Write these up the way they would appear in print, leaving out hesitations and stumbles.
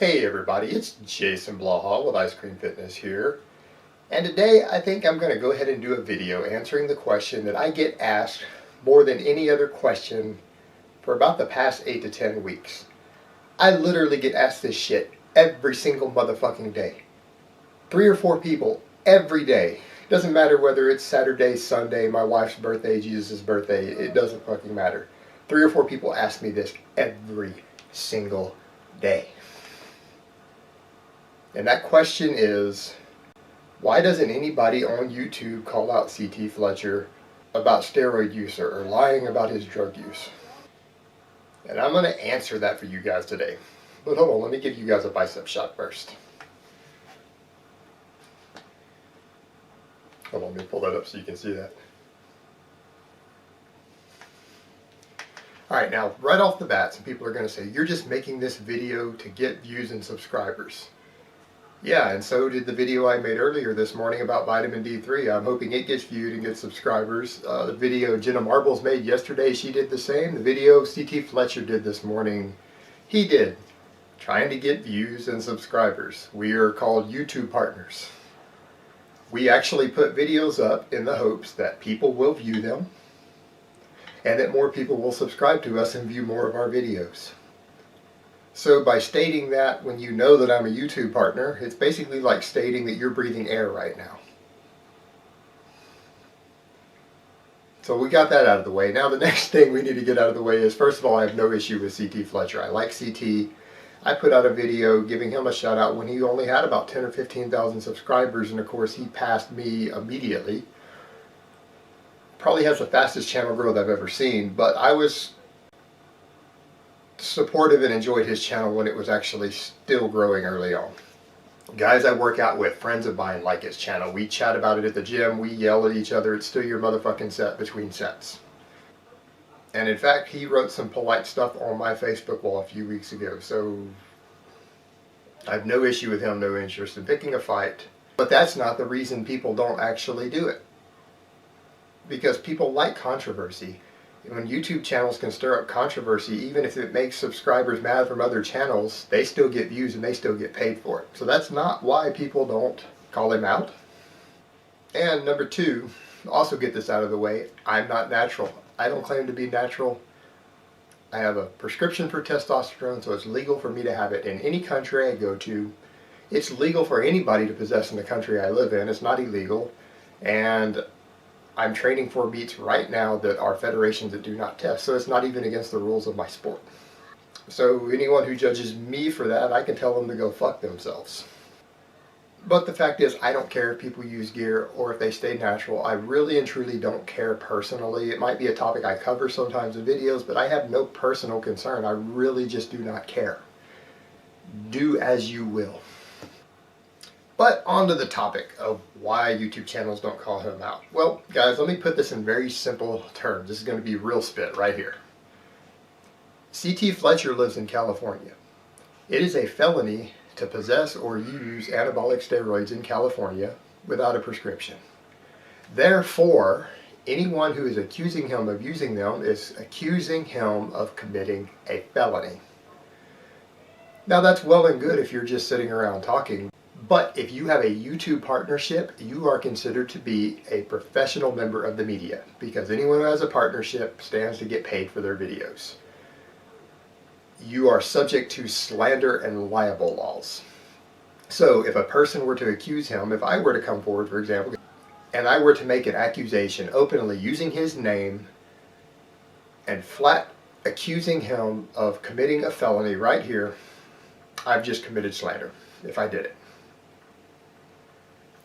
Hey everybody, it's Jason Blaha with Ice Cream Fitness here. And today I think I'm going to go ahead and do a video answering the question that I get asked more than any other question for about the past 8 to 10 weeks. I literally get asked this shit every single motherfucking day. 3 or 4 people every day. Doesn't matter whether it's Saturday, Sunday, my wife's birthday, Jesus' birthday, it doesn't fucking matter. 3 or 4 people ask me this every single day. And that question is, why doesn't anybody on YouTube call out CT Fletcher about steroid use or lying about his drug use? And I'm going to answer that for you guys today. But hold on, let me give you guys a bicep shot first. Hold on, let me pull that up so you can see that. Alright, now right off the bat, some people are going to say, you're just making this video to get views and subscribers. Yeah, and so did the video I made earlier this morning about vitamin D3. I'm hoping it gets viewed and gets subscribers. The video Jenna Marbles made yesterday, she did the same. The video CT Fletcher did this morning, he did. Trying to get views and subscribers. We are called YouTube partners. We actually put videos up in the hopes that people will view them and that more people will subscribe to us and view more of our videos. So by stating that when you know that I'm a YouTube partner, it's basically like stating that you're breathing air right now. So we got that out of the way. Now the next thing we need to get out of the way is, first of all, I have no issue with CT Fletcher. I like CT. I put out a video giving him a shout out when he only had about 10 or 15,000 subscribers, and of course he passed me immediately. Probably has the fastest channel growth I've ever seen, but I was supportive and enjoyed his channel when it was actually still growing early on. Guys I work out with, friends of mine, like his channel. We chat about it at the gym, we yell at each other, it's still your motherfucking set between sets. And in fact, he wrote some polite stuff on my Facebook wall a few weeks ago, so I have no issue with him, no interest in picking a fight. But that's not the reason people don't actually do it. Because people like controversy. When YouTube channels can stir up controversy, even if it makes subscribers mad from other channels, they still get views and they still get paid for it. So that's not why people don't call him out. And number two, also get this out of the way, I'm not natural. I don't claim to be natural. I have a prescription for testosterone, so it's legal for me to have it in any country I go to. It's legal for anybody to possess in the country I live in. It's not illegal. And I'm training for meets right now that are federations that do not test, so it's not even against the rules of my sport. So anyone who judges me for that, I can tell them to go fuck themselves. But the fact is, I don't care if people use gear or if they stay natural. I really and truly don't care personally. It might be a topic I cover sometimes in videos, but I have no personal concern. I really just do not care. Do as you will. But on to the topic of why YouTube channels don't call him out. Well, guys, let me put this in very simple terms. This is going to be real spit right here. CT Fletcher lives in California. It is a felony to possess or use anabolic steroids in California without a prescription. Therefore, anyone who is accusing him of using them is accusing him of committing a felony. Now that's well and good if you're just sitting around talking. But if you have a YouTube partnership, you are considered to be a professional member of the media, because anyone who has a partnership stands to get paid for their videos. You are subject to slander and libel laws. So if a person were to accuse him, if I were to come forward, for example, and I were to make an accusation openly using his name and flat accusing him of committing a felony right here, I've just committed slander if I did it.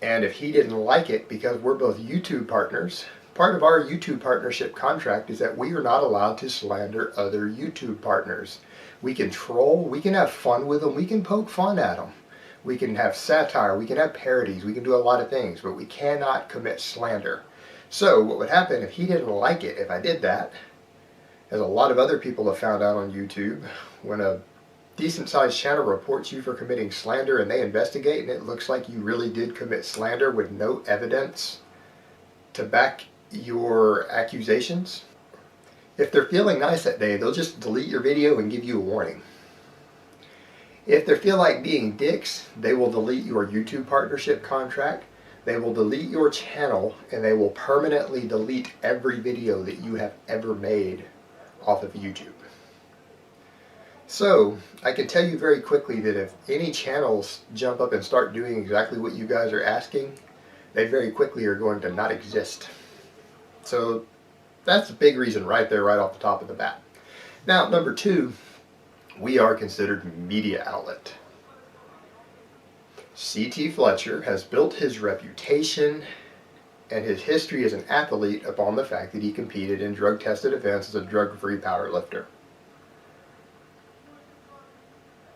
And if he didn't like it, because we're both YouTube partners, part of our YouTube partnership contract is that we are not allowed to slander other YouTube partners. We can troll, we can have fun with them, we can poke fun at them. We can have satire, we can have parodies, we can do a lot of things, but we cannot commit slander. So what would happen if he didn't like it, if I did that, as a lot of other people have found out on YouTube, when a decent-sized channel reports you for committing slander and they investigate and it looks like you really did commit slander with no evidence to back your accusations, if they're feeling nice that day, they'll just delete your video and give you a warning. If they feel like being dicks, they will delete your YouTube partnership contract, they will delete your channel, and they will permanently delete every video that you have ever made off of YouTube. So, I can tell you very quickly that if any channels jump up and start doing exactly what you guys are asking, they very quickly are going to not exist. So, that's a big reason right there, right off the top of the bat. Now, number two, we are considered media outlet. C.T. Fletcher has built his reputation and his history as an athlete upon the fact that he competed in drug-tested events as a drug-free powerlifter.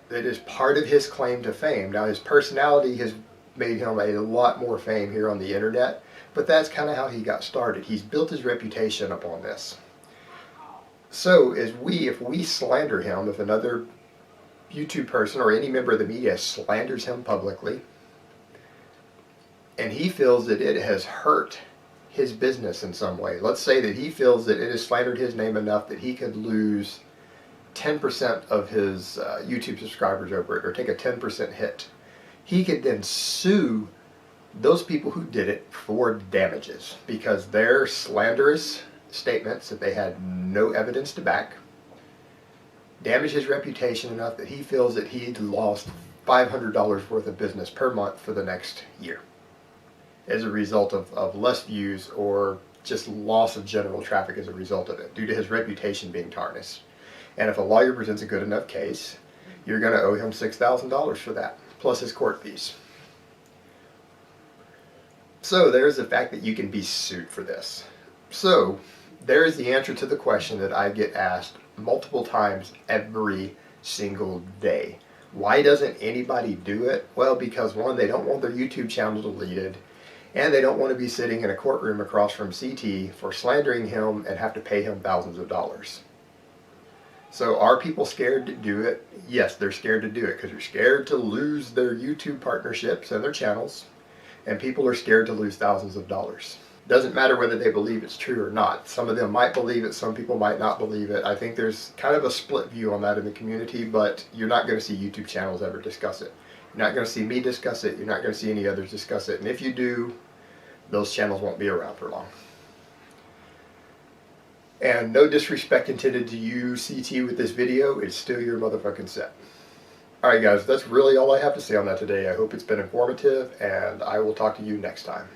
That is part of his claim to fame. Now, his personality has made him a lot more fame here on the internet, but that's kind of how he got started. He's built his reputation upon this. So, if we slander him, if another YouTube person or any member of the media slanders him publicly, and he feels that it has hurt his business in some way, let's say that he feels that it has slandered his name enough that he could lose 10% of his YouTube subscribers over it, or take a 10% hit, he could then sue those people who did it for damages because their slanderous statements that they had no evidence to back damage his reputation enough that he feels that he'd lost $500 worth of business per month for the next year as a result of less views or just loss of general traffic as a result of it due to his reputation being tarnished. And if a lawyer presents a good enough case, you're going to owe him $6,000 for that, plus his court fees. So there's the fact that you can be sued for this. So there is the answer to the question that I get asked multiple times every single day. Why doesn't anybody do it? Well, because one, they don't want their YouTube channel deleted, and they don't want to be sitting in a courtroom across from CT for slandering him and have to pay him thousands of dollars. So are people scared to do it? Yes, they're scared to do it because they're scared to lose their YouTube partnerships and their channels, and people are scared to lose thousands of dollars. Doesn't matter whether they believe it's true or not. Some of them might believe it, some people might not believe it. I think there's kind of a split view on that in the community, but you're not going to see YouTube channels ever discuss it. You're not going to see me discuss it. You're not going to see any others discuss it. And if you do, those channels won't be around for long. And no disrespect intended to you, CT, with this video. It's still your motherfucking set. Alright guys, that's really all I have to say on that today. I hope it's been informative, and I will talk to you next time.